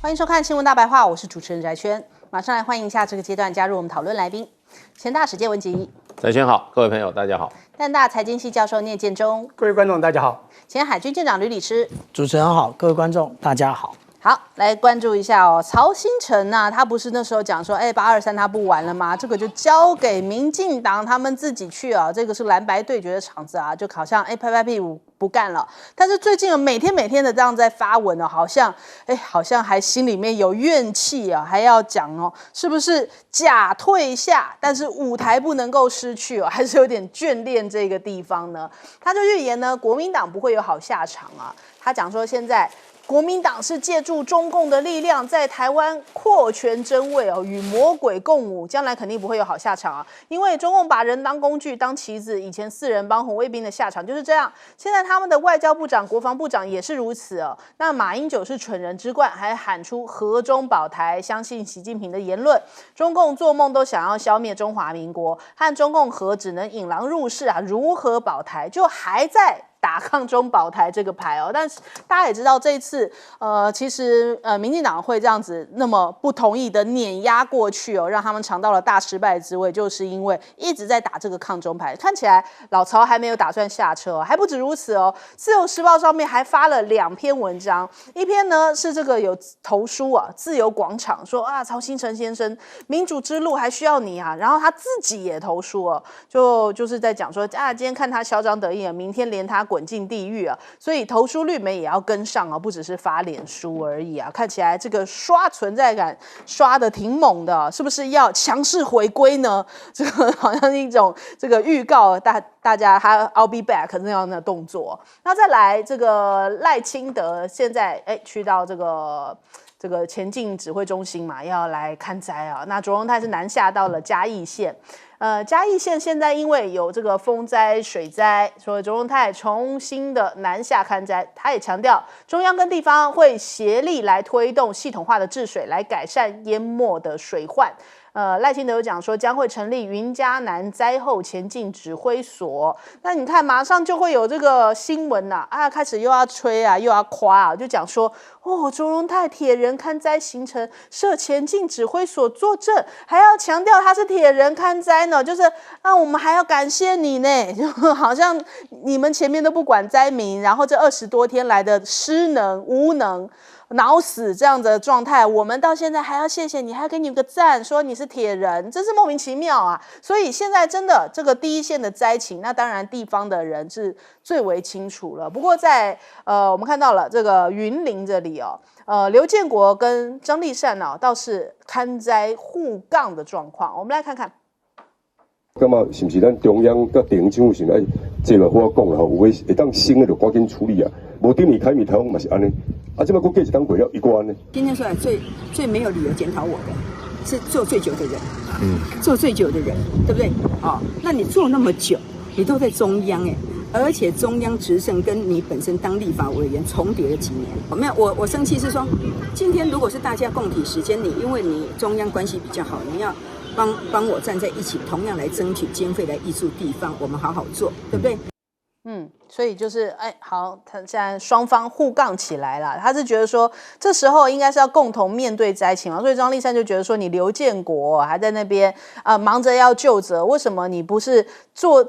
欢迎收看《新闻大白话》，我是主持人翟圈。马上来欢迎一下这个阶段加入我们讨论来宾，前大使谢文吉。翟圈好，各位朋友大家好。淡大财经系教授聂建中，各位观众大家好。前海军舰长吕礼诗，主持人好，各位观众大家好。好，来关注一下哦，曹兴诚啊，他不是那时候讲说，823他不玩了吗？这个就交给民进党他们自己去啊，这个是蓝白对决的场子啊，就好像拍拍屁股不干了。但是最近有每天的这样在发文哦，好像还心里面有怨气啊，还要讲哦，是不是假退下？但是舞台不能够失去哦，还是有点眷恋这个地方呢。他就预言呢，国民党不会有好下场啊。他讲说现在国民党是借助中共的力量在台湾扩权争位哦，与魔鬼共舞，将来肯定不会有好下场啊！因为中共把人当工具、当棋子，以前4人帮红卫兵的下场就是这样。现在他们的外交部长、国防部长也是如此哦。那马英九是蠢人之冠，还喊出和中保台，相信习近平的言论。中共做梦都想要消灭中华民国，和中共和只能引狼入室啊！如何保台，就还在打抗中保台这个牌哦，但是大家也知道这一次，其实民进党会这样子那么不同意的碾压过去哦，让他们尝到了大失败的滋味，就是因为一直在打这个抗中牌。看起来老曹还没有打算下车哦，还不止如此哦，《自由时报》上面还发了2篇文章，一篇呢是这个有投书啊，自由广场说啊，曹兴诚先生，民主之路还需要你啊，然后他自己也投书哦，就是在讲说啊，今天看他嚣张得意啊，明天连他滚进地狱啊！所以投书率也要跟上啊，不只是发脸书而已啊。看起来这个刷存在感刷的挺猛的，是不是要强势回归呢？这个好像是一种这个预告大家他 I'll be back 那样的动作。那再来这个赖清德现在去到这个前进指挥中心嘛，要来看灾啊。那卓荣泰是南下到了嘉义县。嘉义县现在因为有这个风灾、水灾，所以卓荣泰重新的南下看灾。他也强调，中央跟地方会协力来推动系统化的治水，来改善淹没的水患。赖清德有讲说将会成立云嘉南灾后前进指挥所，那你看马上就会有这个新闻开始又要吹啊，又要夸啊，就讲说卓荣泰铁人勘灾行程设前进指挥所作证，还要强调他是铁人勘灾呢，就是我们还要感谢你呢，就好像你们前面都不管灾民，然后这20多天来的失能无能。脑死这样的状态，我们到现在还要谢谢你，还要给你个赞，说你是铁人，真是莫名其妙啊！所以现在真的这个第一线的灾情，那当然地方的人是最为清楚了。不过在我们看到了这个云林这里哦，刘建国跟张丽善倒是勘灾互杠的状况，我们来看看。感觉是不是咱中央甲地方政府是爱坐落好讲啦？有会当新的就赶紧处理啊！无顶年开米台风嘛是安尼，这摆佫过一档过了一关呢。今天出来最没有理由检讨我的，是做最久的人，做最久的人，对不对？那你做那么久，你都在中央而且中央执政跟你本身当立法委员重叠了几年。没有，我生气是说，今天如果是大家共体时间，因为你中央关系比较好，你要帮我站在一起，同样来争取经费来挹注地方，我们好好做，对不对？所以就是好，他现在双方互杠起来了。他是觉得说，这时候应该是要共同面对灾情啊。所以张丽善就觉得说，你刘建国还在那边忙着要究责，为什么你不是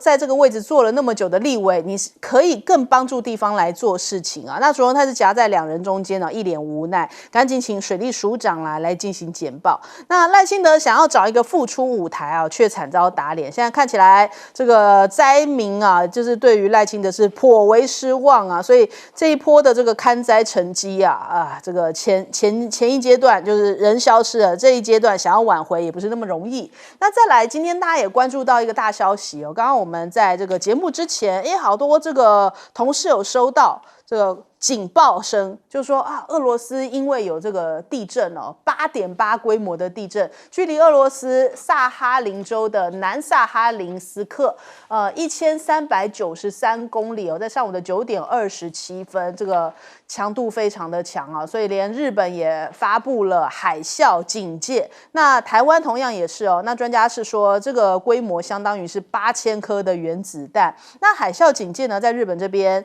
在这个位置做了那么久的立委，你可以更帮助地方来做事情啊？那卓荣泰是夹在2人中间一脸无奈，赶紧请水利署长来进行简报。那赖清德想要找一个复出舞台却惨遭打脸。现在看起来这个灾民就是对于赖清德是颇为失望啊，所以这一波的这个勘灾成绩这个前一阶段就是人消失了，这一阶段想要挽回也不是那么容易。那再来，今天大家也关注到一个大消息刚刚我们在这个节目之前，好多这个同事有收到这个警报声，就说俄罗斯因为有这个地震8.8规模的地震，距离俄罗斯萨哈林州的南萨哈林斯克1393公里在上午的9点27分，这个强度非常的强所以连日本也发布了海啸警戒。那台湾同样也是那专家是说这个规模相当于是8000颗的原子弹。那海啸警戒呢，在日本这边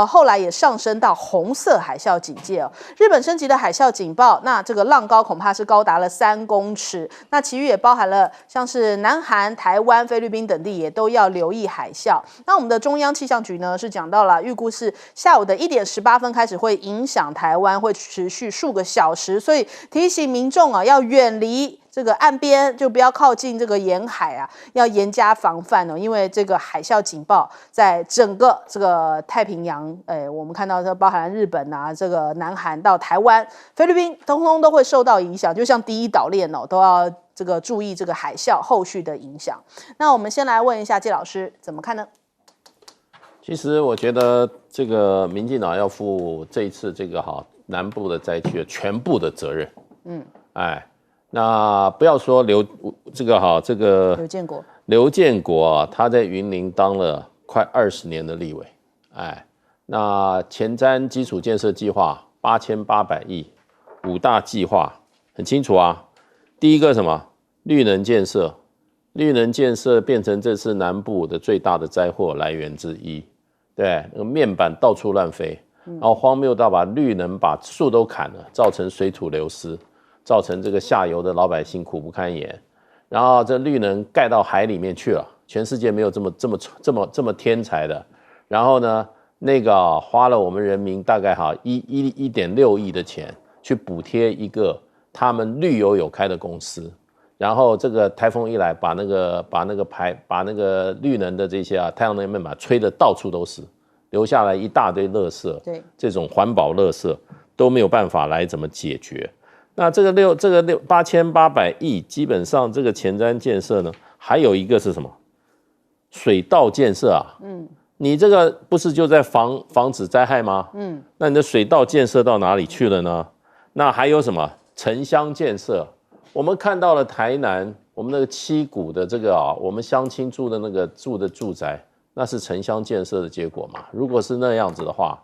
后来也上升到到红色海啸警戒哦。日本升级的海啸警报，那这个浪高恐怕是高达了3公尺。那其余也包含了像是南韩、台湾、菲律宾等地也都要留意海啸。那我们的中央气象局呢是讲到了，预估是下午的1点18分开始会影响台湾，会持续数个小时，所以提醒民众啊要远离这个岸边，就不要靠近这个沿海啊，要严加防范哦。因为这个海啸警报在整个这个太平洋，我们看到这包含日本啊，这个南韩到台湾、菲律宾，通通都会受到影响。就像第一岛链哦，都要这个注意这个海啸后续的影响。那我们先来问一下季老师怎么看呢？其实我觉得这个民进党要负这一次这个南部的灾区的全部的责任。那不要说刘建国啊，他在云林当了快20年的立委。那前瞻基础建设计划8800亿，5大计划很清楚啊。第一个什么？绿能建设，绿能建设变成这次南部的最大的灾祸来源之一。对，那个面板到处乱飞，然后荒谬到把绿能把树都砍了，造成水土流失，造成这个下游的老百姓苦不堪言。然后这绿能盖到海里面去了，全世界没有这么天才的。然后呢，那个花了我们人民大概1.6亿的钱去补贴一个他们绿油有开的公司。然后这个台风一来，把那个绿能的这些太阳能面板吹得到处都是，留下来一大堆垃圾。对，这种环保垃圾都没有办法来怎么解决。那这个8800亿，基本上这个前瞻建设呢，还有一个是什么？水道建设啊。你这个不是就在防止灾害吗？那你的水道建设到哪里去了呢？那还有什么城乡建设？我们看到了台南，我们那个七股的这个我们乡亲住的住宅，那是城乡建设的结果嘛？如果是那样子的话，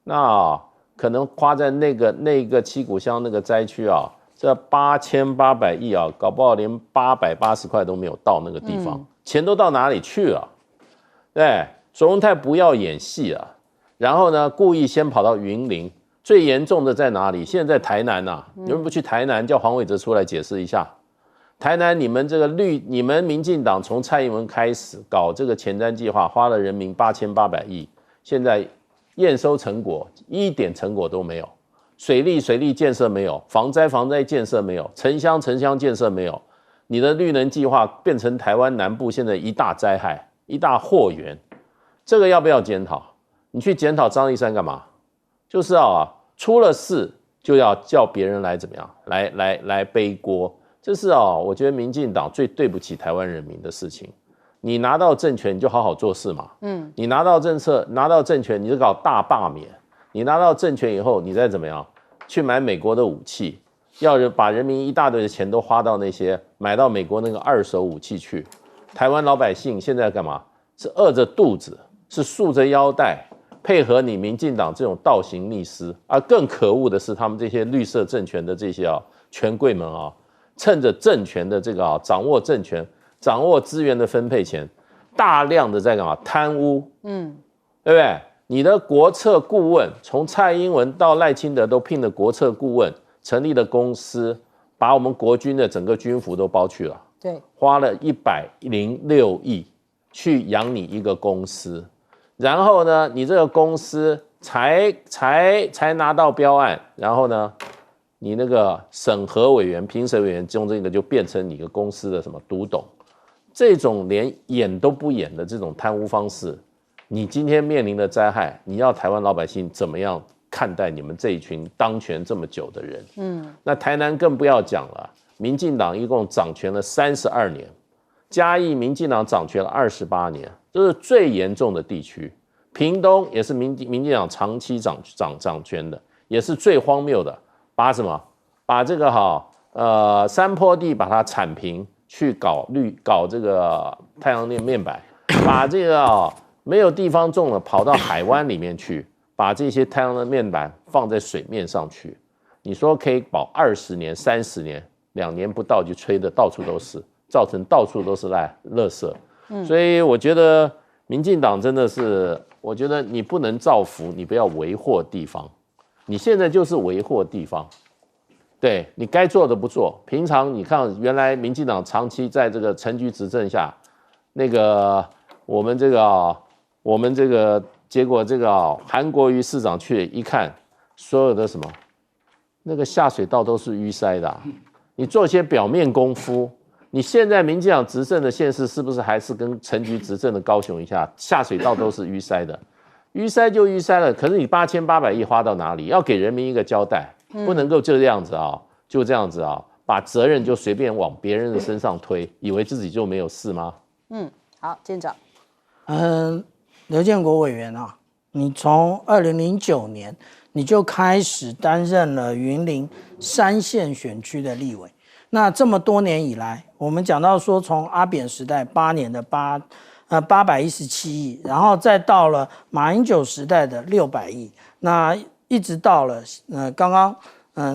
那可能花在那个七股乡那个灾区这8800亿搞不好连880块都没有到那个地方，钱都到哪里去了？对，索荣泰不要演戏啊，然后呢，故意先跑到云林。最严重的在哪里？现在在台南有人不去台南，叫黄伟哲出来解释一下。台南你们你们民进党从蔡英文开始搞这个前瞻计划，花了人民8800亿，现在验收成果一点成果都没有，水利建设没有，防灾建设没有，城乡建设没有，你的绿能计划变成台湾南部现在一大灾害，一大祸源，这个要不要检讨？你去检讨张立善干嘛？就是出了事就要叫别人来怎么样，来背锅，这是我觉得民进党最对不起台湾人民的事情。你拿到政权你就好好做事嘛，你拿到政权你就搞大罢免，你拿到政权以后你再怎么样去买美国的武器，要把人民一大堆的钱都花到那些买到美国那个2手武器去。台湾老百姓现在干嘛？是饿着肚子，是束着腰带。配合你民进党这种倒行逆施，更可恶的是他们这些绿色政权的这些权贵们趁着政权的这个掌握政权、掌握资源的分配前，大量的在干嘛？贪污，对不对？你的国策顾问，从蔡英文到赖清德都聘了国策顾问，成立了公司，把我们国军的整个军服都包去了，对，花了106亿去养你一个公司。然后呢，你这个公司才拿到标案，然后呢，你那个审核委员、评审委员中这个就变成你个公司的什么独董，这种连演都不演的这种贪污方式，你今天面临的灾害，你要台湾老百姓怎么样看待你们这一群当权这么久的人？那台南更不要讲了，民进党一共掌权了32年，嘉义民进党掌权了28年。这是最严重的地区，屏东也是民进党长期掌权的，也是最荒谬的。把这个山坡地把它铲平，去搞这个太阳能面板，把这个没有地方种了，跑到海湾里面去，把这些太阳能面板放在水面上去。你说可以保20年、30年，2年不到就吹得到处都是，造成到处都是垃圾。所以我觉得民进党真的是，我觉得你不能造福，你不要为祸地方。你现在就是为祸地方，对你该做的不做。平常你看，原来民进党长期在这个陈菊执政下，那个我们这个结果韩国瑜市长去一看，所有的什么那个下水道都是淤塞的、你做一些表面功夫。你现在民进党执政的县市是不是还是跟陈菊执政的高雄一下，下水道都是淤塞的？淤塞就淤塞了，可是你8800亿花到哪里？要给人民一个交代，不能够这样子啊，就这样子啊，把责任就随便往别人的身上推，以为自己就没有事吗？好，舰长。刘建国委员啊，你从2009年你就开始担任了云林3县选区的立委。那这么多年以来，我们讲到说，从阿扁时代8年的817亿，然后再到了马英九时代的600亿，那一直到了刚刚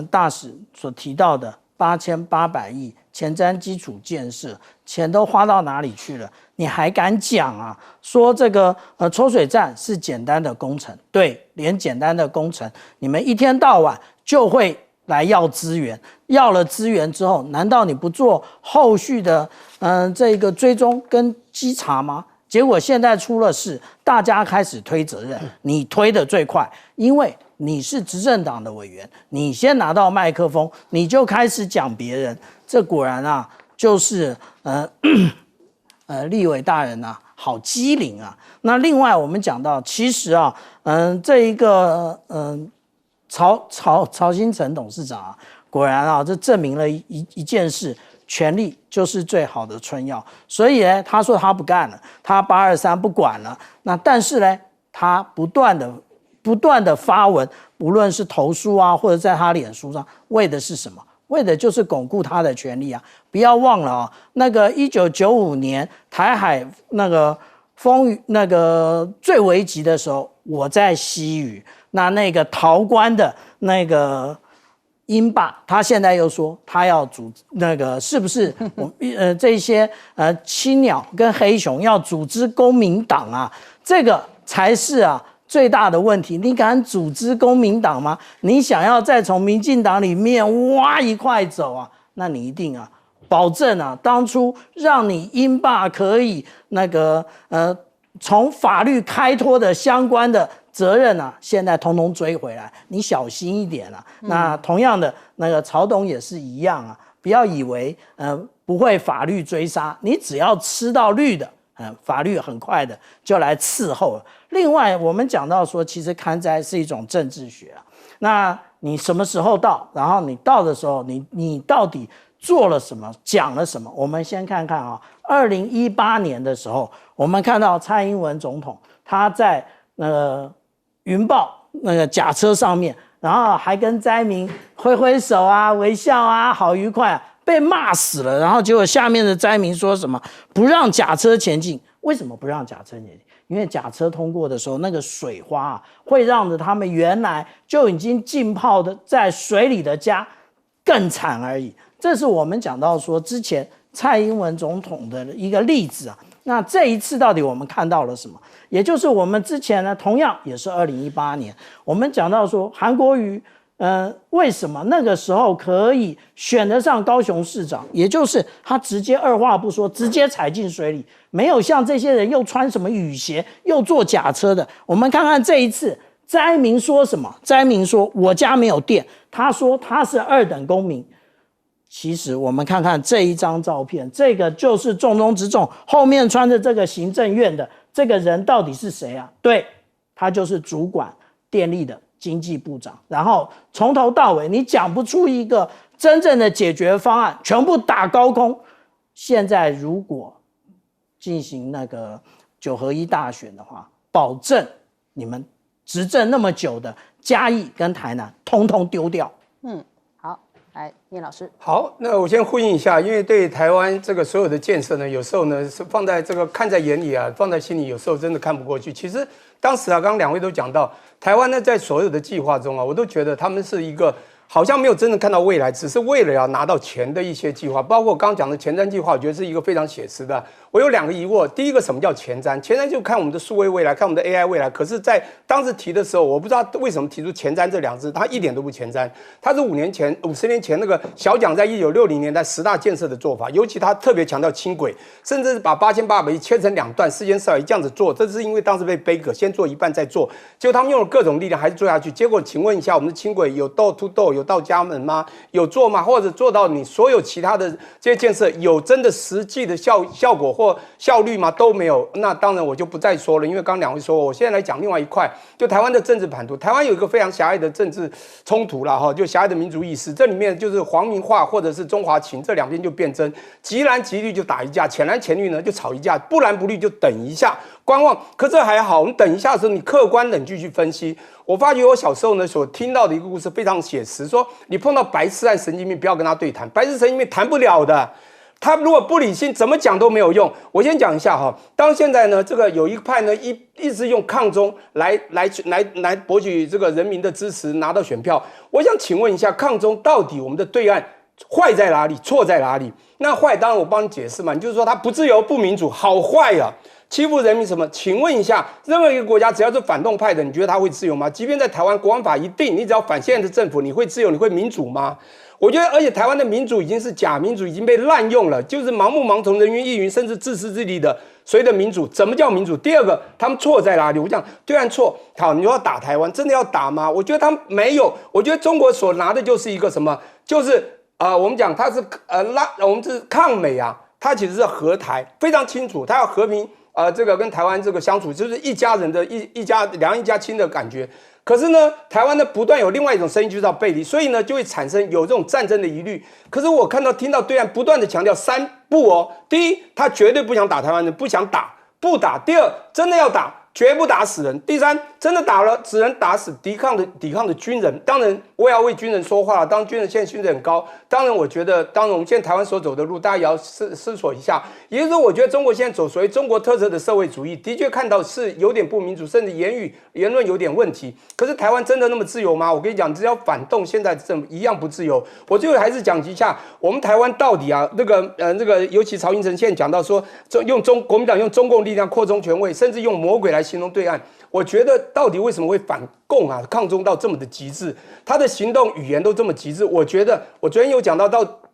大使所提到的8800亿前瞻基础建设，钱都花到哪里去了？你还敢讲啊？说这个抽水站是简单的工程，对，连简单的工程，你们一天到晚就会来要资源，要了资源之后，难道你不做后续的这个追踪跟稽查吗？结果现在出了事，大家开始推责任，你推得最快，因为你是执政党的委员，你先拿到麦克风，你就开始讲别人，这果然啊，就是立委大人啊，好机灵啊。那另外我们讲到，其实啊，这一个曹新成董事长啊，果然啊，这证明了一件事，权力就是最好的春药。所以呢，他说他不干了，他823不管了。那但是呢，他不断的发文，无论是投书啊，或者在他脸书上，为的是什么？为的就是巩固他的权利啊！不要忘了啊，那个1995年台海那个风雨那个最危急的时候，我在西屿。那个陶官的那个英霸，他现在又说他要那个是不是这些青鸟跟黑熊要组织公民党啊？这个才是啊最大的问题。你敢组织公民党吗？你想要再从民进党里面挖一块走啊？那你一定啊保证啊，当初让你英霸可以那个从法律开脱的相关的责任啊，现在统统追回来，你小心一点啊。那同样的，那个曹董也是一样啊，不要以为不会法律追杀，你只要吃到绿的，法律很快的就来伺候了。另外，我们讲到说，其实勘灾是一种政治学啊。那你什么时候到？然后你到的时候，你到底做了什么，讲了什么？我们先看看啊，2018年的时候，我们看到蔡英文总统他在云豹那个甲车上面，然后还跟灾民挥挥手啊、微笑啊，好愉快啊，被骂死了。然后结果下面的灾民说什么？不让甲车前进。为什么不让甲车前进？因为甲车通过的时候，那个水花啊，会让着他们原来就已经浸泡的在水里的家更惨而已。这是我们讲到说之前蔡英文总统的一个例子啊。那这一次到底我们看到了什么？也就是我们之前呢，同样也是2018年，我们讲到说韩国瑜，为什么那个时候可以选得上高雄市长？也就是他直接二话不说，直接踩进水里，没有像这些人又穿什么雨鞋，又坐甲车的。我们看看这一次灾民说什么？灾民说我家没有电，他说他是2等公民。其实我们看看这一张照片，这个就是重中之重，后面穿着这个行政院的这个人到底是谁啊？对，他就是主管电力的经济部长。然后从头到尾你讲不出一个真正的解决方案，全部打高空。现在如果进行那个9合1大选的话，保证你们执政那么久的嘉义跟台南通通丢掉。来，聂老师。好，那我先呼应一下，因为对台湾这个所有的建设呢，有时候呢是放在这个看在眼里啊，放在心里，有时候真的看不过去。其实当时啊，刚刚2位都讲到，台湾呢在所有的计划中啊，我都觉得他们是一个好像没有真正看到未来，只是为了要拿到钱的一些计划，包括我刚刚讲的前瞻计划，我觉得是一个非常写实的。我有2个疑惑，第一个，什么叫前瞻？前瞻就看我们的数位未来，看我们的 AI 未来。可是，在当时提的时候，我不知道为什么提出前瞻这2字，它一点都不前瞻。它是50年前那个小蒋在1960年代10大建设的做法，尤其他特别强调轻轨，甚至是把8800亿切成2段，4间4小时这样子做。这是因为当时被杯葛，先做一半再做，结果他们用了各种力量还是做下去。结果，请问一下，我们的轻轨有door to door有到家门吗？有做吗？或者做到你所有其他的这些建设有真的实际的效果或效率吗？都没有。那当然我就不再说了，因为刚2位说，我现在来讲另外一块，就台湾的政治版图。台湾有一个非常狭隘的政治冲突啦，哈，就狭隘的民族意识。这里面就是皇民化或者是中华情，这2边就辩争，极蓝极绿就打一架，浅蓝浅绿呢就吵一架，不蓝不绿就等一下观望。可这还好，我们等一下的时候，你客观冷静去分析。我发觉我小时候呢所听到的一个故事非常写实，说你碰到白痴和神经病，不要跟他对谈，白痴神经病谈不了的。他如果不理性，怎么讲都没有用。我先讲一下哈，当现在呢，这个有一派呢一直用抗中来博取这个人民的支持，拿到选票。我想请问一下，抗中到底我们的对岸坏在哪里，错在哪里？那坏当然我帮你解释嘛，你就是说它不自由、不民主，好坏啊！欺负人民什么？请问一下，任何一个国家只要是反动派的，你觉得他会自由吗？即便在台湾国安法一定，你只要反现在的政府，你会自由，你会民主吗？我觉得，而且台湾的民主已经是假民主，已经被滥用了，就是盲目盲从、人云亦云，甚至自私自利的所谓的民主。怎么叫民主？第二个，他们错在哪里？我讲对岸错，好，你说要打台湾，真的要打吗？我觉得他们没有。我觉得中国所拿的就是一个什么？就是我们讲它是我们是抗美啊，它其实是和台，非常清楚，它要和平这个跟台湾这个相处，就是一家人的两岸一家亲的感觉。可是呢，台湾呢不断有另外一种声音，就是要背离，所以呢就会产生有这种战争的疑虑。可是我听到对岸不断的强调3不哦，第一，他绝对不想打台湾人，不想打，不打；第二，真的要打，绝不打死人；第三，真的打了，只能打死抵抗的军人。当然，我也要为军人说话了。当然，军人现在薪水很高。当然，我觉得，我们现在台湾所走的路，大家也要思索一下。也就是说，我觉得中国现在走所谓中国特色的社会主义，的确看到是有点不民主，甚至言论有点问题。可是台湾真的那么自由吗？我跟你讲，只要反动，现在政府一样不自由。我最后还是讲一下，我们台湾到底啊，那个，尤其曹英成现在讲到说，国民党用中共力量扩充权位，甚至用魔鬼来形容对岸。我觉得到底为什么会反共啊、抗中到这么的极致？他的行动语言都这么极致。我觉得我昨天有讲到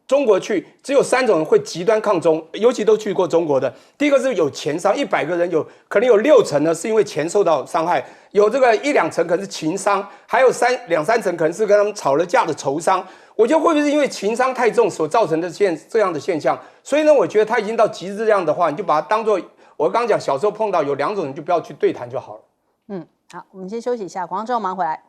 中国去，只有3种人会极端抗中，尤其都去过中国的。第一个是有钱伤，100个人可能有6成呢是因为钱受到伤害，有这个1-2成可能是情伤，还有2-3成可能是跟他们吵了架的仇伤。我觉得会不会是因为情伤太重所造成的这样的现象？所以呢，我觉得他已经到极致这样的话，你就把它当做我刚刚讲小时候碰到有2种人就不要去对谈就好了。好，我们先休息一下，广告之后马上回来。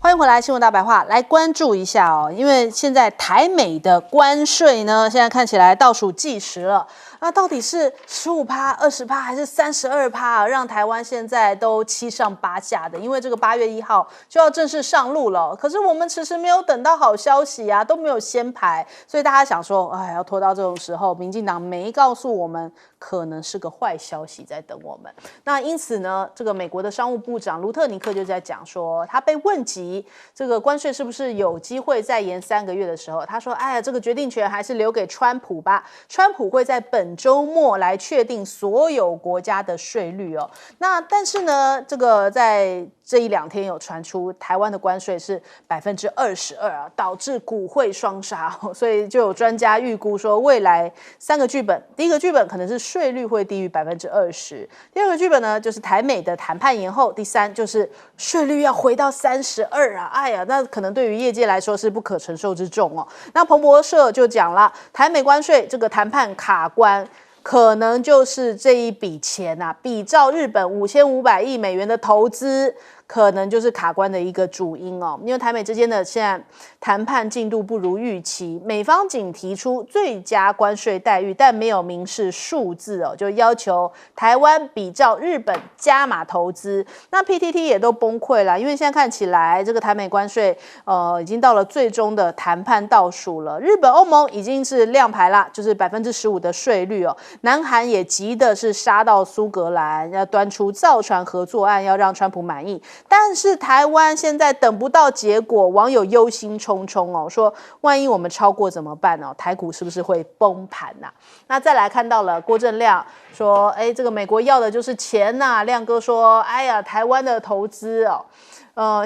欢迎回来，新闻大白话，来关注一下哦，因为现在台美的关税呢，现在看起来倒数计时了。那到底是15%、20%还是32%，让台湾现在都7上8下的？因为这个8月1号就要正式上路了，可是我们迟迟没有等到好消息啊，都没有先排，所以大家想说，哎，要拖到这种时候，民进党没告诉我们，可能是个坏消息在等我们。那因此呢，这个美国的商务部长卢特尼克就在讲说，他被问及这个关税是不是有机会再延3个月的时候，他说，哎呀，这个决定权还是留给川普吧，川普会在本周末来确定所有国家的税率哦。那但是呢，这个在这1-2天有传出台湾的关税是22%啊，导致股汇双杀，所以就有专家预估说，未来3个剧本，第一个剧本可能是税率会低于20%，第二个剧本呢就是台美的谈判延后，第3就是税率要回到32啊，哎呀，那可能对于业界来说是不可承受之重哦。那彭博社就讲了，台美关税这个谈判卡关，可能就是这一笔钱啊，比照日本5500亿美元的投资，可能就是卡关的一个主因哦。因为台美之间的现在谈判进度不如预期，美方仅提出最佳关税待遇，但没有明示数字哦，就要求台湾比照日本加码投资。那 PTT 也都崩溃了，因为现在看起来这个台美关税已经到了最终的谈判倒数了。日本、欧盟已经是亮牌啦，就是15%的税率哦。南韩也急的是杀到苏格兰，要端出造船合作案，要让川普满意。但是台湾现在等不到结果，网友忧心忡忡哦，说万一我们超过怎么办哦？台股是不是会崩盘呐？那再来看到了郭正亮说，哎，这个美国要的就是钱呐。亮哥说，哎呀，台湾的投资哦。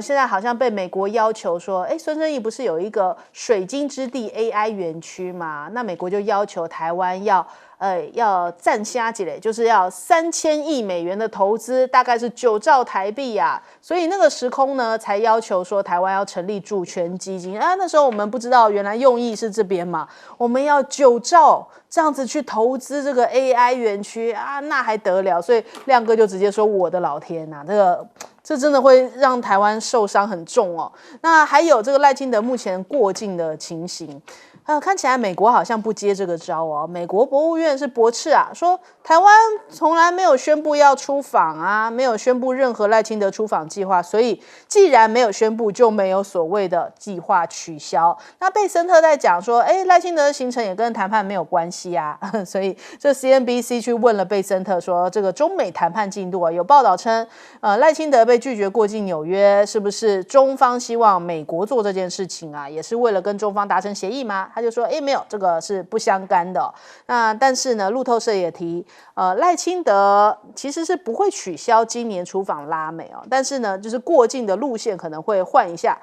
现在好像被美国要求说，哎，孙正义不是有一个水晶之地 AI 园区吗？那美国就要求台湾要占虾几嘞，就是要3000亿美元的投资，大概是9兆台币啊。所以那个时空呢，才要求说台湾要成立主权基金啊。那时候我们不知道，原来用意是这边嘛，我们要9兆这样子去投资这个 AI 园区啊，那还得了？所以亮哥就直接说，我的老天呐，这真的会让台湾受伤很重哦。那还有这个赖清德目前过境的情形，看起来美国好像不接这个招哦。美国国务院是驳斥啊，说台湾从来没有宣布要出访啊，没有宣布任何赖清德出访计划，所以既然没有宣布，就没有所谓的计划取消。那贝森特在讲说，哎，赖清德的行程也跟谈判没有关系啊，所以这 CNBC 去问了贝森特说，这个中美谈判进度啊，有报道称，赖清德被拒绝过境纽约，是不是中方希望美国做这件事情啊，也是为了跟中方达成协议吗？他就说，哎，没有，这个是不相干的。那但是呢，路透社也提，赖清德其实是不会取消今年出访拉美哦，但是呢，就是过境的路线可能会换一下。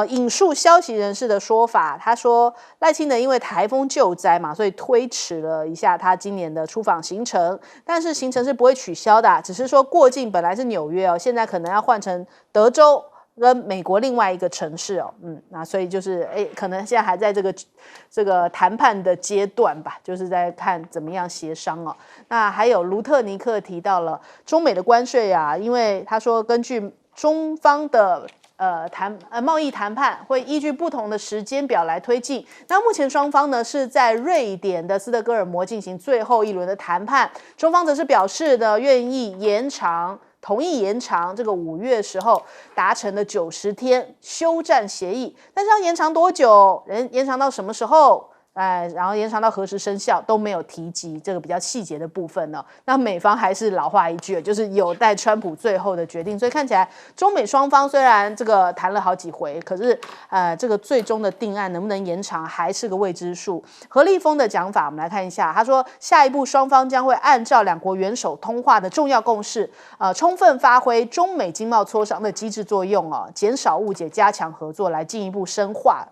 引述消息人士的说法，他说赖清德因为台风救灾嘛，所以推迟了一下他今年的出访行程，但是行程是不会取消的，只是说过境本来是纽约哦，现在可能要换成德州跟美国另外一个城市哦，那所以就是可能现在还在这个谈判的阶段吧，就是在看怎么样协商哦。那还有卢特尼克提到了中美的关税啊，因为他说根据中方的贸易谈判会依据不同的时间表来推进。那目前双方呢是在瑞典的斯德哥尔摩进行最后一轮的谈判，中方则是表示的愿意同意延长这个5月时候达成的90天休战协议，但是要延长多久，延长到什么时候？然后延长到何时生效都没有提及这个比较细节的部分呢。那美方还是老话一句，就是有待川普最后的决定。所以看起来中美双方虽然这个谈了好几回，可是这个最终的定案能不能延长还是个未知数。何立峰的讲法我们来看一下，他说下一步双方将会按照两国元首通话的重要共识，充分发挥中美经贸磋商的机制作用哦，减少误解，加强合作，来进一步深化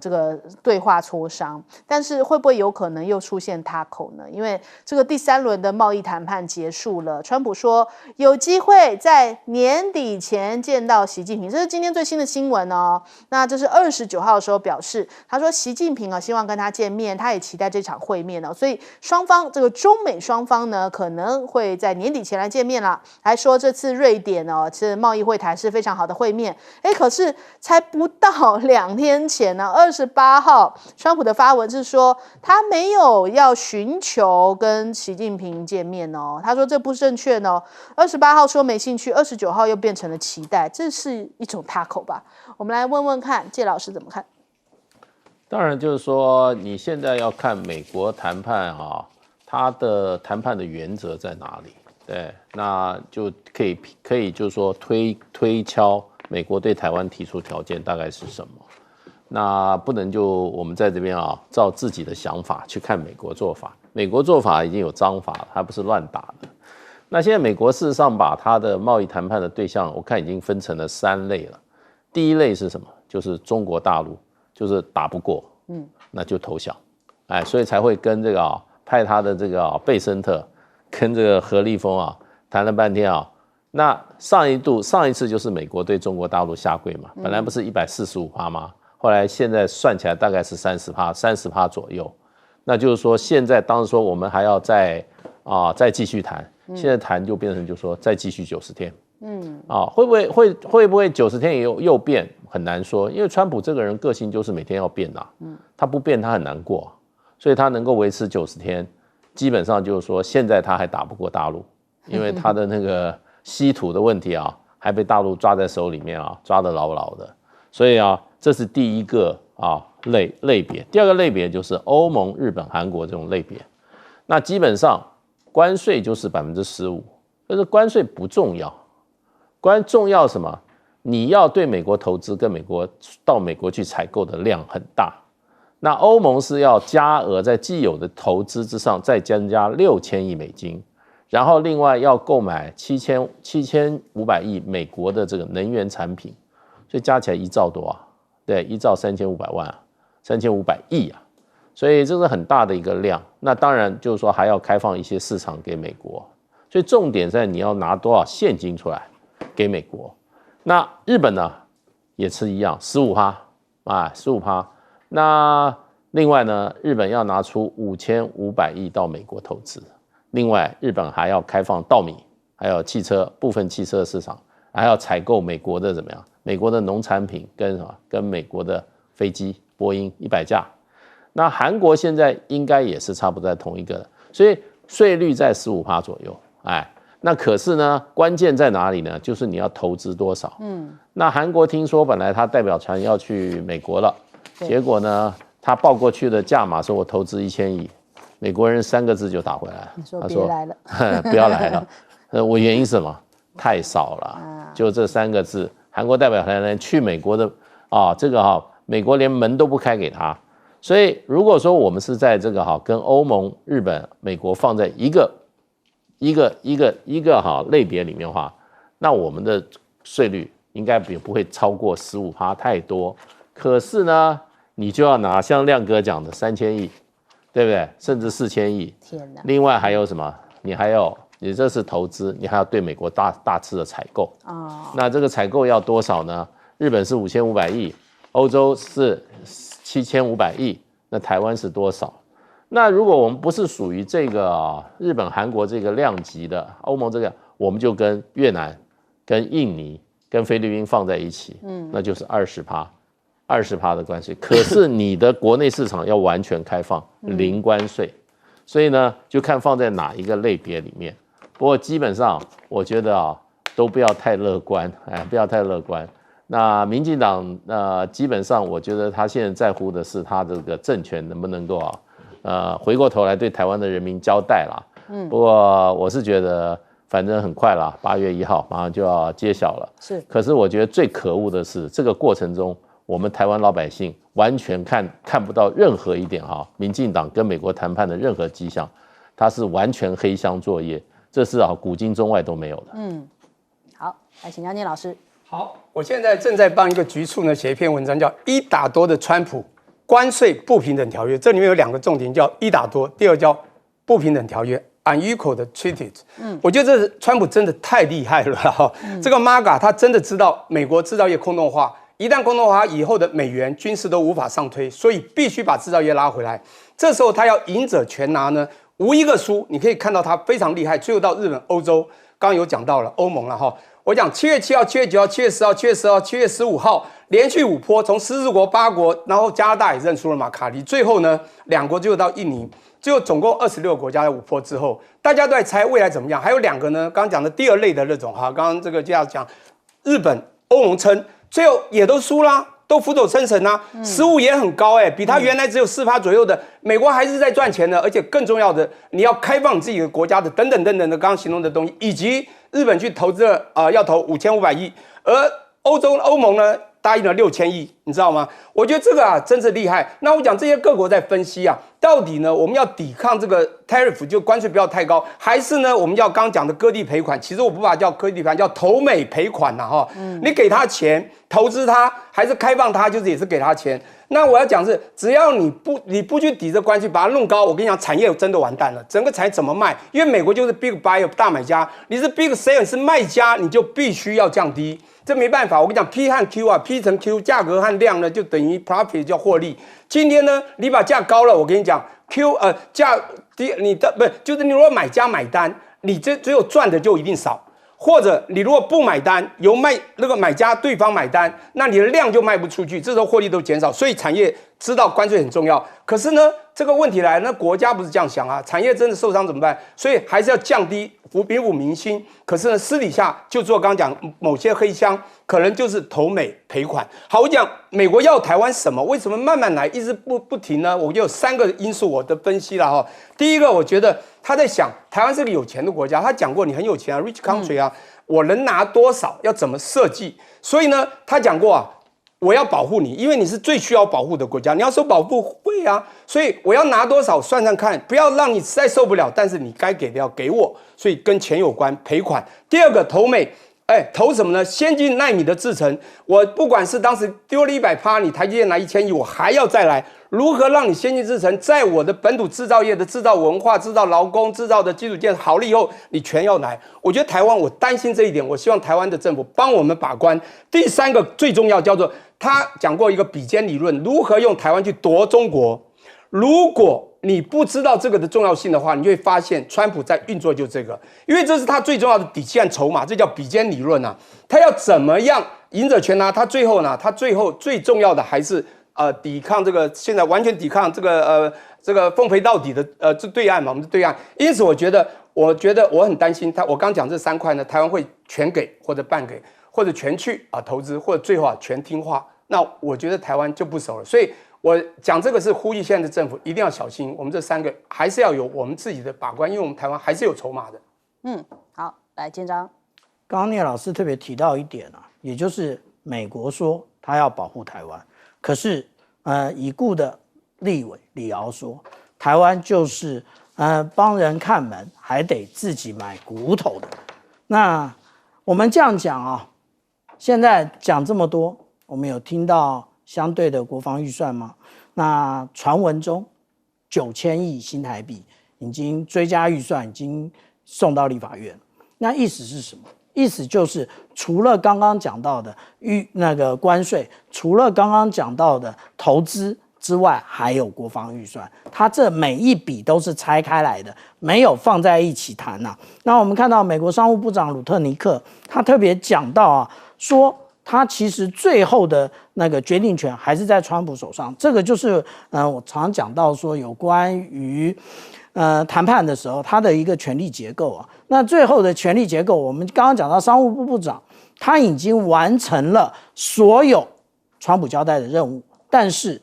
这个对话磋商。但是会不会有可能又出现他口呢？因为这个第3轮的贸易谈判结束了，川普说有机会在年底前见到习近平，这是今天最新的新闻哦。那这是29号的时候表示，他说习近平希望跟他见面，他也期待这场会面哦。所以双方这个中美双方呢可能会在年底前来见面了。还说这次瑞典是贸易会谈是非常好的会面，可是才不到2天前呢，28号川普的发文是说他没有要寻求跟习近平见面哦，他说这不正确哦。28号说没兴趣，29号又变成了期待，这是一种他口吧？我们来问问看，介老师怎么看？当然就是说你现在要看美国谈判它的谈判的原则在哪里？对，那就可以就是说推敲美国对台湾提出条件大概是什么。那不能就我们在这边照自己的想法去看美国做法，美国做法已经有章法了，它不是乱打的。那现在美国事实上把它的贸易谈判的对象，我看已经分成了3类了。第一类是什么？就是中国大陆，就是打不过，那就投降，所以才会跟这个派他的这个贝森特跟这个何立峰谈了半天那上一次就是美国对中国大陆下跪嘛，本来不是145%吗？后来现在算起来大概是30%左右，那就是说现在当时说我们还要再继续谈，现在谈就变成就是说再继续90天，会不会90天又变很难说，因为川普这个人个性就是每天要变呐，他不变他很难过，所以他能够维持90天，基本上就是说现在他还打不过大陆，因为他的那个稀土的问题啊，还被大陆抓在手里面啊，抓得牢牢的，所以啊，这是第一个类别。第二个类别就是欧盟、日本、韩国这种类别，那基本上关税就是15%，但是关税不重要。重要什么？你要对美国投资，跟到美国去采购的量很大。那欧盟是要加额在既有的投资之上再增加6000亿美金，然后另外要购买7500亿美国的这个能源产品，所以加起来1兆多啊，对，1兆3500万啊，3500亿啊，所以这是很大的一个量。那当然就是说还要开放一些市场给美国，所以重点在你要拿多少现金出来给美国。那日本呢也是一样，15%啊，15%。那另外呢，日本要拿出5500亿到美国投资，另外日本还要开放稻米，还有部分汽车市场，还要采购美国的美国的农产品跟美国的飞机，波音100架。那韩国现在应该也是差不多在同一个，所以税率在15%左右，那可是呢，关键在哪里呢？就是你要投资多少。那韩国听说本来他代表团要去美国了，结果呢，他报过去的价码说我投资1000亿，美国人3个字就打回来了，他说别来了，不要来了。我原因是什么？太少了，就这3个字。韩国代表团人去美国的美国连门都不开给他。所以如果说我们是在这个跟欧盟、日本、美国放在一个类别里面的话，那我们的税率应该也不会超过15%太多。可是呢，你就要拿像亮哥讲的3000亿，对不对？甚至4000亿。天哪！另外还有什么？你这是投资，你还要对美国大次的采购。那这个采购要多少呢？日本是5500亿，欧洲是7500亿，那台湾是多少？那如果我们不是属于这个日本、韩国这个量级的，欧盟这个，我们就跟越南、跟印尼、跟菲律宾放在一起，那就是20%的关税。可是你的国内市场要完全开放，零关税，所以呢，就看放在哪一个类别里面。不过基本上，我觉得都不要太乐观，不要太乐观。那民进党基本上我觉得他现在在乎的是他这个政权能不能够回过头来对台湾的人民交代啦。不过我是觉得反正很快啦，8月1号马上就要揭晓了。可是我觉得最可恶的是这个过程中，我们台湾老百姓完全看不到任何一点民进党跟美国谈判的任何迹象，它是完全黑箱作业，这是古今中外都没有的。好，来请江建老师。好，我现在正在帮一个局处呢写一篇文章，叫一打多的川普关税不平等条约。这里面有2个重点，叫一打多，第二叫不平等条约 unequal treated。我觉得这川普真的太厉害了哈。这个 MAGA 他真的知道美国制造业空洞化，一旦空洞化以后的美元军事都无法上推，所以必须把制造业拉回来。这时候他要赢者全拿呢，无一个输。你可以看到他非常厉害，最后到日本、欧洲，刚刚有讲到了欧盟了哈。我讲7月7号、7月9号、7月10号、7月10号、7月15号，连续5波，从14国、8国，然后加拿大也认输了嘛，卡利，最后呢2国就到印尼，最后总共26个国家在5波之后，大家都在猜未来怎么样。还有2个呢，刚刚讲的第2类的那种哈，刚刚这个就要讲日本、欧盟称，最后也都输啦，都浮走生神啦，15也很高比他原来只有4%左右的，美国还是在赚钱的，而且更重要的，你要开放你自己的国家的等等等等的刚刚形容的东西，以及日本去投资了要投5500亿，而欧盟呢答应了6000亿，你知道吗？我觉得这个真是厉害。那我讲这些各国在分析到底呢我们要抵抗这个 tariff 就关税不要太高，还是呢我们要刚刚讲的割地赔款？其实我不把它叫割地赔款，叫投美赔款你给他钱投资他，还是开放他，就是也是给他钱。那我要讲是，只要你不去抵这关系，把它弄高，我跟你讲，产业真的完蛋了。整个产业怎么卖？因为美国就是 big buyer 大买家，你是 big seller 是卖家，你就必须要降低。这没办法，我跟你讲 ，P 和 Q，P 乘 Q， 价格和量呢就等于 profit 叫获利。今天呢，你把价高了，我跟你讲 价低，你的不是就是你如果买家买单，你只有赚的就一定少。或者你如果不买单，由那个买家对方买单，那你的量就卖不出去，这时候获利都减少。所以产业知道关税很重要，可是呢，这个问题来了，那国家不是这样想啊，产业真的受伤怎么办？所以还是要降低平抚民心。可是呢，私底下就做刚刚讲某些黑箱，可能就是投美赔款。好，我讲美国要台湾什么？为什么慢慢来，一直不停呢？我就有3个因素我的分析了哈。第一个，我觉得他在想台湾是个有钱的国家，他讲过你很有钱啊 ，rich country 啊，我能拿多少，要怎么设计？所以呢，他讲过啊。我要保护你，因为你是最需要保护的国家，你要收保护费啊，所以我要拿多少算算看，不要让你实在受不了，但是你该给的要给我，所以跟钱有关，赔款。第二个投美，投什么呢？先进奈米的制程，我不管是当时丢了100%，你台积电拿1000亿，我还要再来。如何让你先进制程在我的本土制造业的制造文化、制造劳工、制造的基础建设好了以后，你全要来？我觉得台湾，我担心这一点，我希望台湾的政府帮我们把关。第3个最重要叫做他讲过一个比肩理论，如何用台湾去夺中国。如果你不知道这个的重要性的话，你就会发现川普在运作就这个，因为这是他最重要的底气和筹码，这叫比肩理论啊。他要怎么样赢者全拿？他最后最重要的还是抵抗这个现在完全抵抗这个奉陪到底的这对岸嘛，我们的对岸。因此我觉得我很担心我刚讲这3块呢，台湾会全给或者半给，或者全去投资，或者最后全听话。那我觉得台湾就不熟了，所以我讲这个是呼吁现在的政府一定要小心，我们这3个还是要有我们自己的把关，因为我们台湾还是有筹码的。好，来建章。刚刚聂老师特别提到一点啊，也就是美国说他要保护台湾，可是已故的立委李敖说，台湾就是帮人看门，还得自己买骨头的。那我们这样讲啊，现在讲这么多，我们有听到相对的国防预算吗？那传闻中9000亿新台币已经追加预算已经送到立法院，那意思是什么？意思就是除了刚刚讲到的那个关税，除了刚刚讲到的投资之外，还有国防预算，它这每一笔都是拆开来的，没有放在一起谈啊。那我们看到美国商务部长鲁特尼克，他特别讲到啊，说他其实最后的那个决定权还是在川普手上。这个就是我常讲到说有关于谈判的时候，他的一个权力结构啊。那最后的权力结构，我们刚刚讲到商务部部长，他已经完成了所有川普交代的任务，但是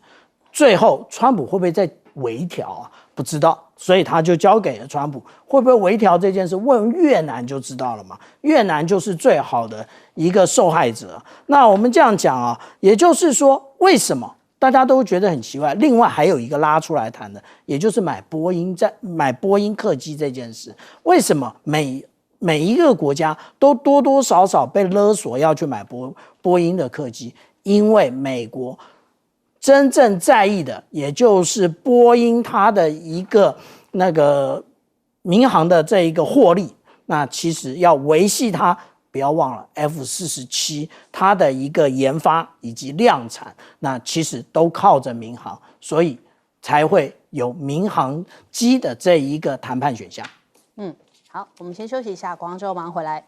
最后川普会不会再微调啊？不知道，所以他就交给了川普。会不会微调这件事，问越南就知道了嘛。越南就是最好的一个受害者。那我们这样讲啊，也就是说，为什么大家都觉得很奇怪？另外还有一个拉出来谈的，也就是买波音客机这件事。为什么每一个国家都多多少少被勒索要去买波音的客机？因为美国真正在意的，也就是波音它的一个那个民航的这一个获利。那其实要维系它，不要忘了 F-47它的一个研发以及量产，那其实都靠着民航，所以才会有民航机的这一个谈判选项。好，我们先休息一下，广告之后马上回来。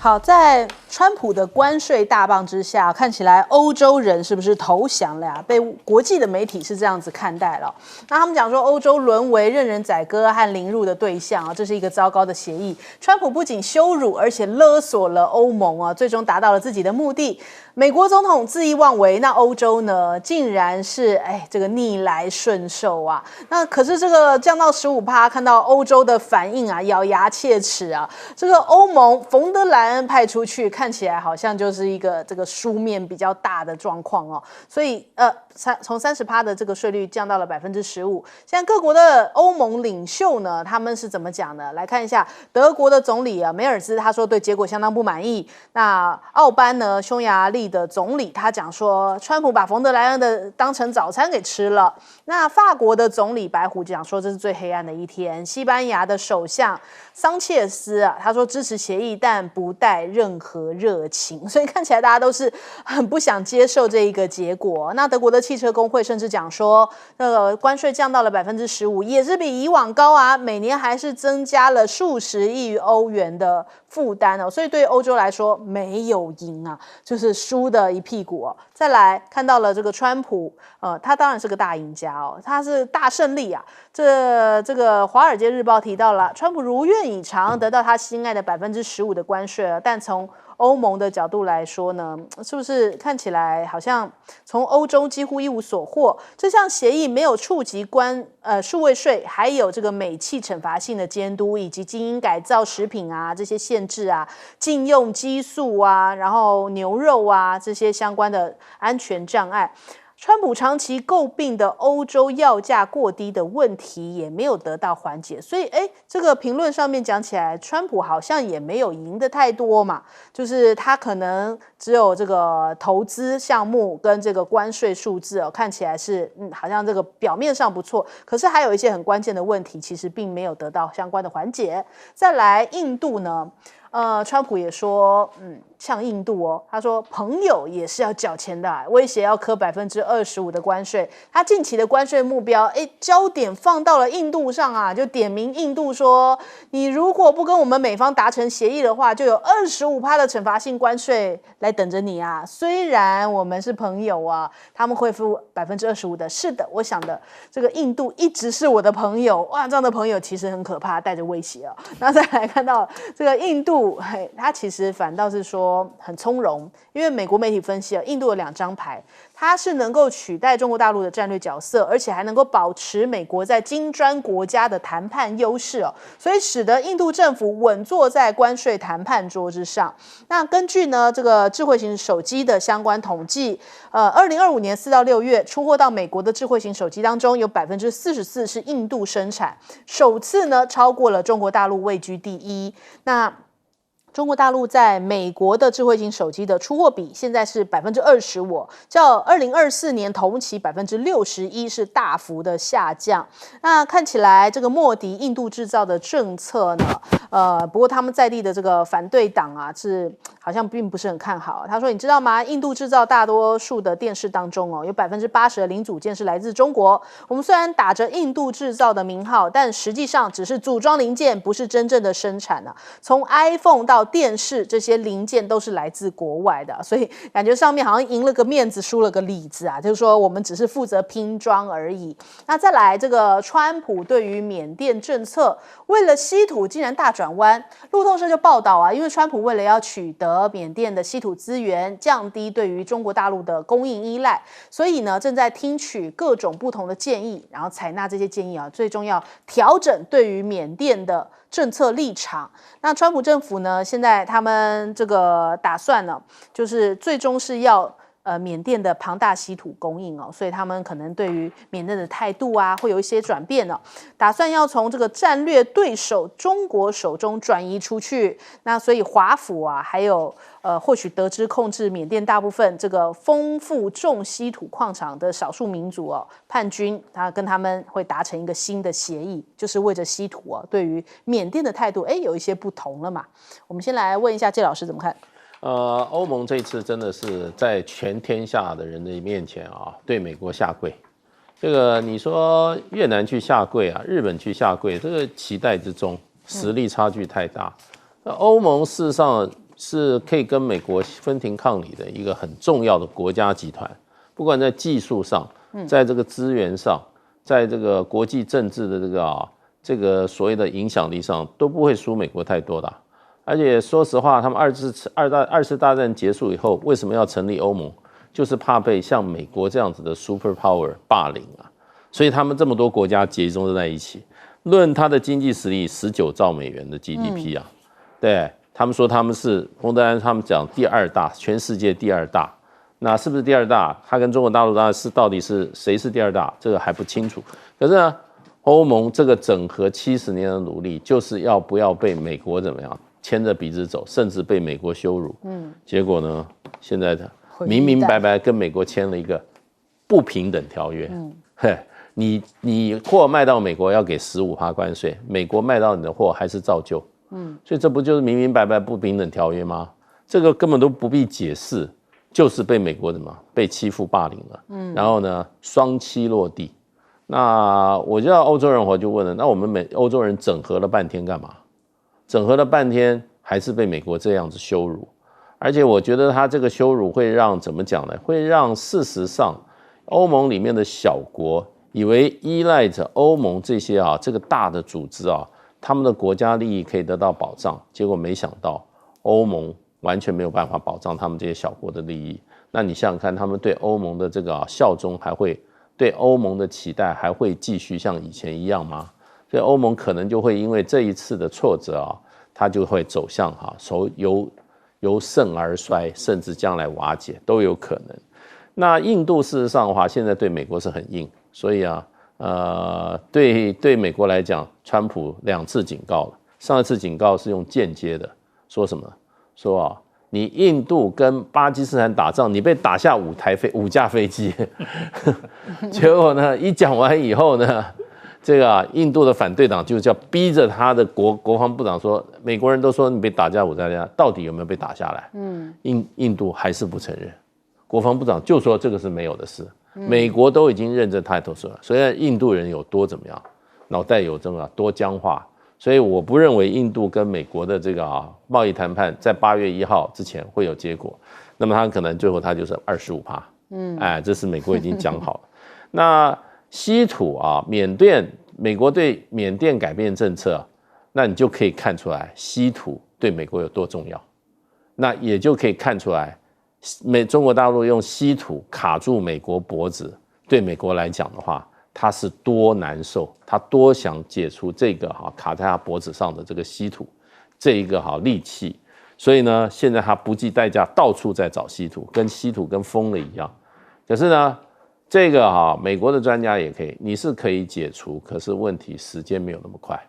好，在川普的关税大棒之下，看起来欧洲人是不是投降了呀？被国际的媒体是这样子看待了。那他们讲说，欧洲沦为任人宰割和凌辱的对象啊，这是一个糟糕的协议。川普不仅羞辱，而且勒索了欧盟啊，最终达到了自己的目的。美国总统恣意妄为，那欧洲呢，竟然是这个逆来顺受啊。那可是这个降到15%，看到欧洲的反应啊，咬牙切齿啊。这个欧盟冯德莱恩派出去，看起来好像就是一个这个输面比较大的状况哦。所以从30%的这个税率降到了15%。现在各国的欧盟领袖呢，他们是怎么讲呢？来看一下德国的总理梅尔兹，他说对结果相当不满意。那奥班呢，匈牙利的总理他讲说，川普把冯德莱恩的当成早餐给吃了。那法国的总理白虎讲说，这是最黑暗的一天。西班牙的首相桑切斯他说支持协议，但不带任何颗热情，所以看起来大家都是很不想接受这一个结果。那德国的汽车工会甚至讲说，关税降到了15%，也是比以往高啊，每年还是增加了数十亿欧元的负担哦。所以对于欧洲来说，没有赢啊，就是输的一屁股哦。再来看到了这个川普，他当然是个大赢家哦，他是大胜利啊。这个《华尔街日报》提到了，川普如愿以偿得到他心爱的15%的关税了，但从欧盟的角度来说呢，是不是看起来好像从欧洲几乎一无所获？这项协议没有触及数位税，还有这个美企惩罚性的监督，以及基因改造食品啊这些限制啊，禁用激素啊，然后牛肉啊这些相关的安全障碍。川普长期诟病的欧洲药价过低的问题也没有得到缓解，所以这个评论上面讲起来，川普好像也没有赢得太多嘛，就是他可能只有这个投资项目跟这个关税数字哦，看起来是好像这个表面上不错，可是还有一些很关键的问题，其实并没有得到相关的缓解。再来，印度呢？川普也说，像印度哦，他说朋友也是要缴钱的，威胁要科25%的关税。他近期的关税目标，焦点放到了印度上啊，就点名印度说，你如果不跟我们美方达成协议的话，就有25%的惩罚性关税来等着你啊。虽然我们是朋友啊，他们会付25%的。是的，我想的，这个印度一直是我的朋友，哇，这样的朋友其实很可怕，带着威胁啊。那再来看到这个印度。他其实反倒是说很从容，因为美国媒体分析印度有2张牌，它是能够取代中国大陆的战略角色，而且还能够保持美国在金砖国家的谈判优势哦，所以使得印度政府稳坐在关税谈判桌之上。那根据呢这个智慧型手机的相关统计，2025年4到6月出货到美国的智慧型手机当中，有44%是印度生产，首次呢超过了中国大陆，位居第一。那中国大陆在美国的智慧型手机的出货比现在是25%，较2024年同期61%是大幅的下降。那看起来这个莫迪印度制造的政策呢，不过他们在地的这个反对党啊，是好像并不是很看好。他说，你知道吗？印度制造大多数的电视当中有80%的零组件是来自中国。我们虽然打着印度制造的名号，但实际上只是组装零件，不是真正的生产啊。从 iPhone 到电视，这些零件都是来自国外的，所以感觉上面好像赢了个面子，输了个里子啊，就是说我们只是负责拼装而已。那再来，这个川普对于缅甸政策，为了稀土竟然大转弯。路透社就报道啊，因为川普为了要取得缅甸的稀土资源，降低对于中国大陆的供应依赖，所以呢正在听取各种不同的建议，然后采纳这些建议啊，最终要调整对于缅甸的政策立场。那川普政府呢，现在他们这个打算呢，就是最终是要缅甸的庞大稀土供应哦，所以他们可能对于缅甸的态度啊会有一些转变哦，打算要从这个战略对手中国手中转移出去。那所以华府啊，还有或许得知控制缅甸大部分这个丰富重稀土矿场的少数民族哦，叛军，他跟他们会达成一个新的协议，就是为着稀土哦，对于缅甸的态度有一些不同了嘛。我们先来问一下介老师怎么看？欧盟这一次真的是在全天下的人的面前啊，对美国下跪。这个你说越南去下跪啊，日本去下跪，这个期待之中，实力差距太大。欧盟事实上是可以跟美国分庭抗礼的一个很重要的国家集团，不管在技术上，在这个资源上，在这个国际政治的这个所谓的影响力上，都不会输美国太多的。而且说实话，他们二次大战结束以后，为什么要成立欧盟？就是怕被像美国这样子的 super power 霸凌啊。所以他们这么多国家集中在一起，论他的经济实力，19兆美元的 GDP 啊，对他们说他们是冯德安他们讲第2大，全世界第2大。那是不是第2大？他跟中国大陆到底是谁是第2大？这个还不清楚。可是呢，欧盟这个整合70年的努力，就是要不要被美国怎么样？牵着鼻子走，甚至被美国羞辱。结果呢，现在明明白白跟美国签了一个不平等条约。你货卖到美国要给15%关税，美国卖到你的货还是照旧。所以这不就是明明白白不平等条约吗？这个根本都不必解释，就是被美国被欺负霸凌了，然后呢双栖落地。那我知道欧洲人我就问了，那我们欧洲人整合了半天干嘛？整合了半天还是被美国这样子羞辱，而且我觉得他这个羞辱会让怎么讲呢？会让事实上欧盟里面的小国以为依赖着欧盟这些这个大的组织他们的国家利益可以得到保障，结果没想到欧盟完全没有办法保障他们这些小国的利益。那你想想看，他们对欧盟的这个效忠还会对欧盟的期待还会继续像以前一样吗？所以欧盟可能就会因为这一次的挫折它就会走向由盛而衰，甚至将来瓦解都有可能。那印度事实上的话，现在对美国是很硬，所以对美国来讲，川普2次警告了。上一次警告是用间接的，说什么？说你印度跟巴基斯坦打仗，你被打下5架飞机，结果呢，一讲完以后呢，这个印度的反对党就叫逼着他的国防部长说，美国人都说你被打下5架，到底有没有被打下来？印度还是不承认，国防部长就说这个是没有的事，美国都已经认真态度了，所以印度人有多怎么样，脑袋有多僵化。所以我不认为印度跟美国的这个贸易谈判在8月1号之前会有结果，那么他可能最后他就是25%，这是美国已经讲好了。那稀土缅甸，美国对缅甸改变政策，那你就可以看出来稀土对美国有多重要，那也就可以看出来中国大陆用稀土卡住美国脖子，对美国来讲的话，他是多难受，他多想解除这个卡在他脖子上的这个稀土这一个利器，所以呢，现在他不计代价到处在找稀土，跟稀土跟疯了一样。可是呢，这个美国的专家也可以，你是可以解除，可是问题时间没有那么快，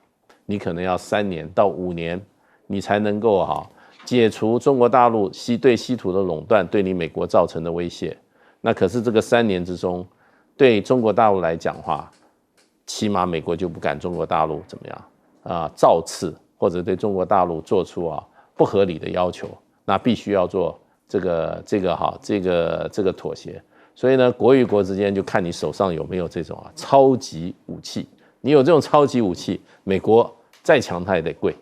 你可能要3年到5年，你才能够解除中国大陆对稀土的垄断对你美国造成的威胁。那可是这个3年之中，对中国大陆来讲的话，起码美国就不敢中国大陆怎么样造次，或者对中国大陆做出不合理的要求，那必须要做这个妥协。所以呢，国与国之间就看你手上有没有这种超级武器。你有这种超级武器，美国再强它也得跪。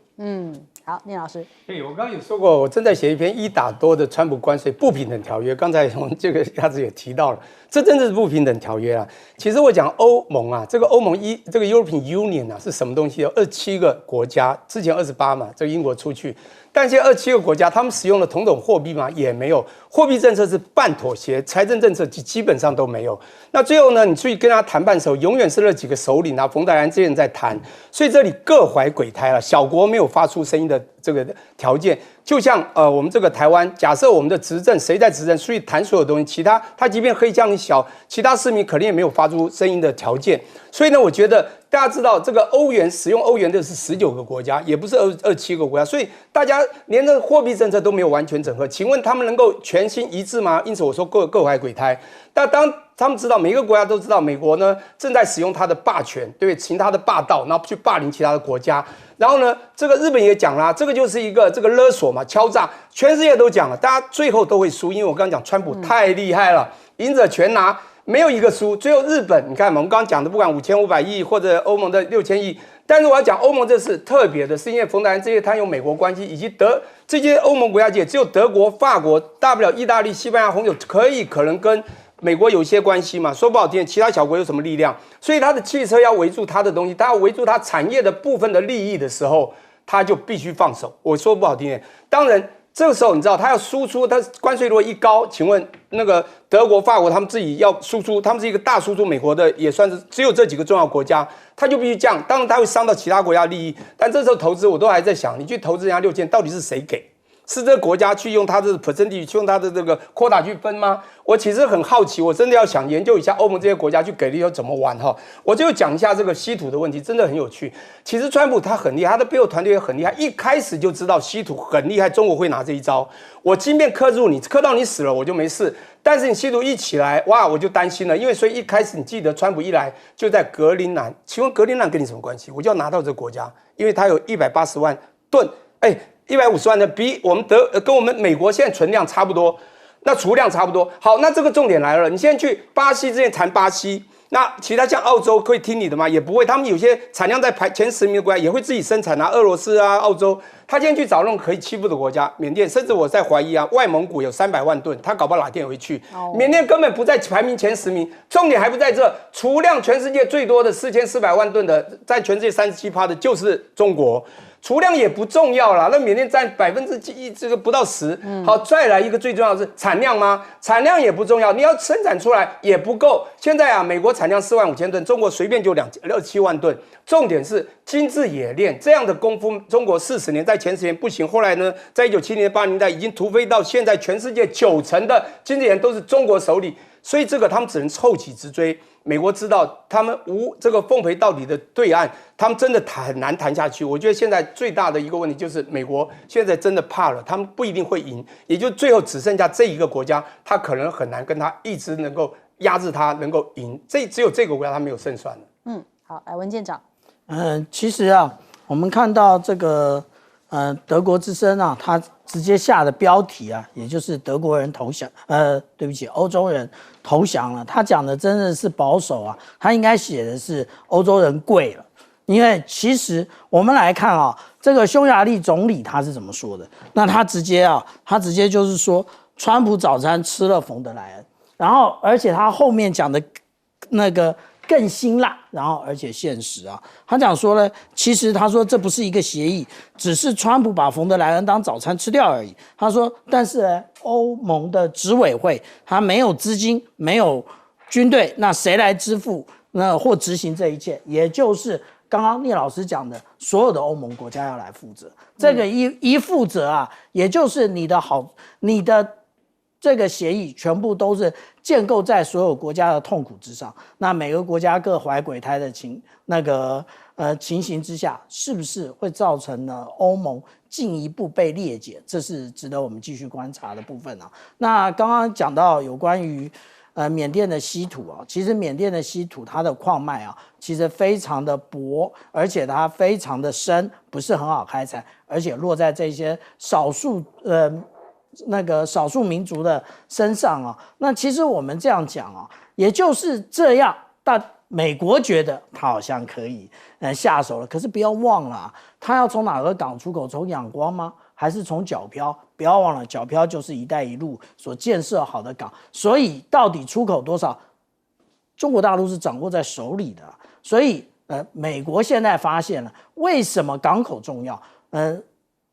好，聂老师。对，我刚刚有说过，我正在写一篇1打多的川普关税不平等条约。刚才我们这个鸭子也提到了，这真的是不平等条约啊。其实我讲欧盟这个欧盟这个 European Union 是什么东西？27个国家，之前28嘛，这个英国出去。但现在27个国家，他们使用了同种货币吗？也没有，货币政策是半妥协，财政政策基本上都没有。那最后呢，你去跟他谈判的时候，永远是那几个首领冯德莱这些人在谈，所以这里各怀鬼胎了。小国没有发出声音的这个条件，就像我们这个台湾，假设我们的执政谁在执政，所以谈所有东西，其他他即便黑将你小，其他市民肯定也没有发出声音的条件。所以呢，我觉得大家知道，这个欧元使用欧元的是19个国家，也不是27个国家，所以大家连这个货币政策都没有完全整合。请问他们能够全心一致吗？因此我说各怀鬼胎。但当他们知道，每个国家都知道，美国呢正在使用他的霸权，对不对？行他的霸道，然后去霸凌其他的国家。然后呢，这个日本也讲啦，这个就是一个这个勒索嘛，敲诈，全世界都讲了，大家最后都会输，因为我刚刚讲川普太厉害了，赢者全拿。没有一个输，最后日本，你看我们刚刚讲的，不管5500亿或者欧盟的6000亿，但是我要讲欧盟这是特别的，是因为冯德莱这些他有美国关系，以及这些欧盟国家界，只有德国、法国，大不了意大利、西班牙、红酒可能跟美国有一些关系嘛。说不好听，其他小国有什么力量？所以他的汽车要围住他的东西，他要围住他产业的部分的利益的时候，他就必须放手。我说不好听，当然。这个时候你知道他要输出，他关税如果一高，请问那个德国、法国他们自己要输出，他们是一个大输出美国的，也算是只有这几个重要国家，他就必须这样。当然他会伤到其他国家利益，但这时候投资我都还在想，你去投资人家6000，到底是谁给？是这个国家去用他的 percentage 去用他的这个 quota 去分吗？我其实很好奇，我真的要想研究一下欧盟这些国家去给力要怎么玩哈。我就讲一下这个稀土的问题，真的很有趣。其实川普他很厉害，他的背后团队也很厉害，一开始就知道稀土很厉害，中国会拿这一招。我即便刻住你，刻到你死了我就没事，但是你稀土一起来，哇，我就担心了，因为所以一开始你记得川普一来就在格陵兰，请问格陵兰跟你什么关系？我就要拿到这个国家，因为他有180万吨， 150万吨，比我们跟我们美国现在存量差不多，那储量差不多。好，那这个重点来了，你现在去巴西之前谈巴西。那其他像澳洲会听你的吗？也不会，他们有些产量在前10名的国家也会自己生产啊，俄罗斯啊、澳洲，他今天去找那种可以欺负的国家，缅甸，甚至我在怀疑啊，外蒙古有300万吨，他搞不好哪天也会去。缅甸根本不在排名前10名，重点还不在这，储量全世界最多的4400万吨的，占全世界37%的就是中国。储量也不重要啦，那缅甸占1%，这个不到10%。好，再来一个最重要的是产量吗？产量也不重要，你要生产出来也不够。现在啊，美国产量45000吨，中国随便就27万吨。重点是精致冶炼这样的功夫，中国40年在前10年不行，后来呢，在1970年、80年代已经突飞到现在，全世界90%的精致冶炼都是中国手里，所以这个他们只能臭起直追。美国知道他们无这个奉陪到底的对岸，他们真的很难谈下去。我觉得现在最大的一个问题就是美国现在真的怕了，他们不一定会赢，也就最后只剩下这一个国家，他可能很难跟他一直能够压制他，能够赢。只有这个国家他没有胜算了。好，来文件长。其实啊，我们看到这个德国之声啊，他直接下的标题啊，也就是德国人投降，对不起，欧洲人投降了。他讲的真的是保守啊，他应该写的是欧洲人跪了。因为其实我们来看啊，这个匈牙利总理他是怎么说的？那他直接就是说，川普早餐吃了冯德莱恩，然后而且他后面讲的那个更辛辣，然后而且现实啊，他讲说呢，其实他说这不是一个协议，只是川普把冯德莱恩当早餐吃掉而已。他说，但是呢，欧盟的执委会他没有资金，没有军队，那谁来支付那或执行这一切？也就是刚刚聂老师讲的，所有的欧盟国家要来负责。这个一负责啊，也就是你的这个协议全部都是建构在所有国家的痛苦之上。那每个国家各怀鬼胎的情形之下，是不是会造成呢欧盟进一步被裂解？这是值得我们继续观察的部分啊。那刚刚讲到有关于缅甸的稀土啊，其实缅甸的稀土它的矿脉啊，其实非常的薄，而且它非常的深，不是很好开采，而且落在这些少数民族的身上啊。那其实我们这样讲啊，也就是这样，但美国觉得他好像可以下手了，可是不要忘了啊，他要从哪个港出口？从仰光吗？还是从皎漂？不要忘了，皎漂就是一带一路所建设好的港，所以到底出口多少，中国大陆是掌握在手里的。所以美国现在发现了为什么港口重要，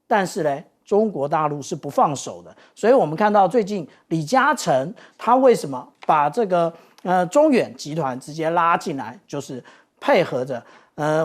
但是呢，中国大陆是不放手的。所以我们看到最近李嘉诚他为什么把这个中远集团直接拉进来，就是配合着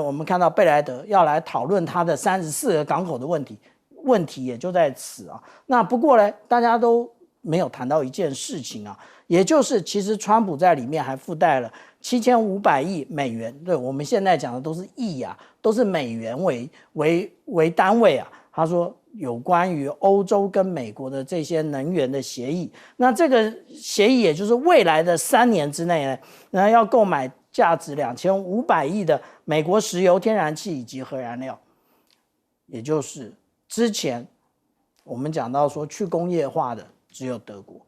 我们看到贝莱德要来讨论他的34个港口的问题也就在此啊。那不过呢，大家都没有谈到一件事情啊，也就是其实川普在里面还附带了7500亿美元，对，我们现在讲的都是亿啊，都是美元为单位啊。他说有关于欧洲跟美国的这些能源的协议，那这个协议也就是未来的3年之内呢，要购买价值2500亿的美国石油、天然气以及核燃料，也就是之前我们讲到说去工业化的只有德国。